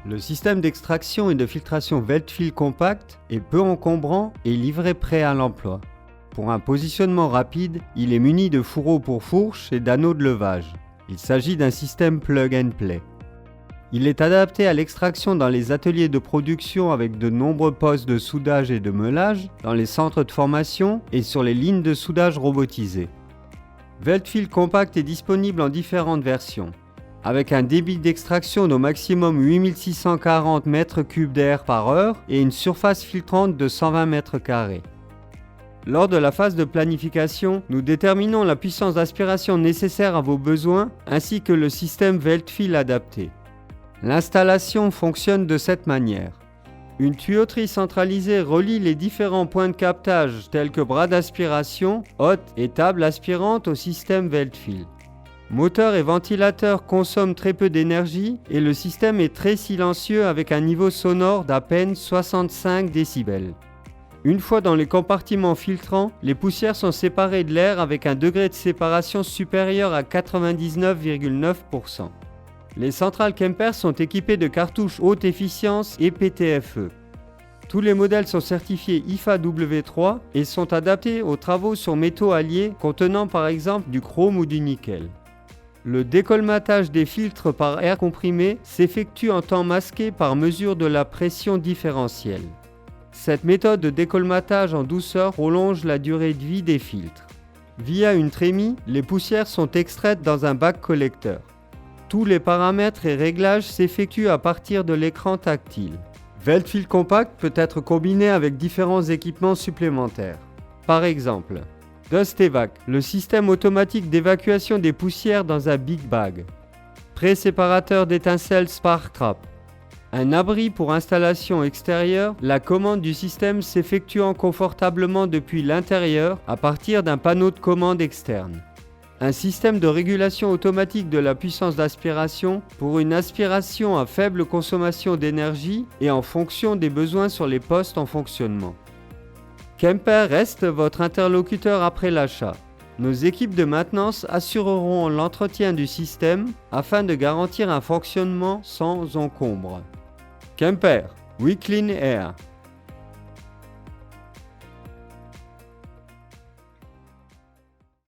Le système d'extraction et de filtration Veltfill Compact est peu encombrant et livré prêt à l'emploi. Pour un positionnement rapide, il est muni de fourreaux pour fourche et d'anneaux de levage. Il s'agit d'un système plug and play. Il est adapté à l'extraction dans les ateliers de production avec de nombreux postes de soudage et de meulage, dans les centres de formation et sur les lignes de soudage robotisées. Veltfill Compact est disponible en différentes versions. Avec un débit d'extraction d'au maximum 8640 m3 d'air par heure et une surface filtrante de 120 m². Lors de la phase de planification, nous déterminons la puissance d'aspiration nécessaire à vos besoins ainsi que le système Veltfill adapté. L'installation fonctionne de cette manière. Une tuyauterie centralisée relie les différents points de captage tels que bras d'aspiration, hotte et table aspirante au système Veltfill. Moteur et ventilateur consomment très peu d'énergie et le système est très silencieux avec un niveau sonore d'à peine 65 décibels. Une fois dans les compartiments filtrants, les poussières sont séparées de l'air avec un degré de séparation supérieur à 99,9%. Les centrales Kemper sont équipées de cartouches haute efficience et PTFE. Tous les modèles sont certifiés IFA W3 et sont adaptés aux travaux sur métaux alliés contenant par exemple du chrome ou du nickel. Le décolmatage des filtres par air comprimé s'effectue en temps masqué par mesure de la pression différentielle. Cette méthode de décolmatage en douceur prolonge la durée de vie des filtres. Via une trémie, les poussières sont extraites dans un bac collecteur. Tous les paramètres et réglages s'effectuent à partir de l'écran tactile. Veltfill Compact peut être combiné avec différents équipements supplémentaires. Par exemple, DustEvac, le système automatique d'évacuation des poussières dans un big bag. Pré-séparateur d'étincelles Spark-Trap. Un abri pour installation extérieure, la commande du système s'effectuant confortablement depuis l'intérieur à partir d'un panneau de commande externe. Un système de régulation automatique de la puissance d'aspiration pour une aspiration à faible consommation d'énergie et en fonction des besoins sur les postes en fonctionnement. Kemper reste votre interlocuteur après l'achat. Nos équipes de maintenance assureront l'entretien du système afin de garantir un fonctionnement sans encombre. Kemper, we clean air.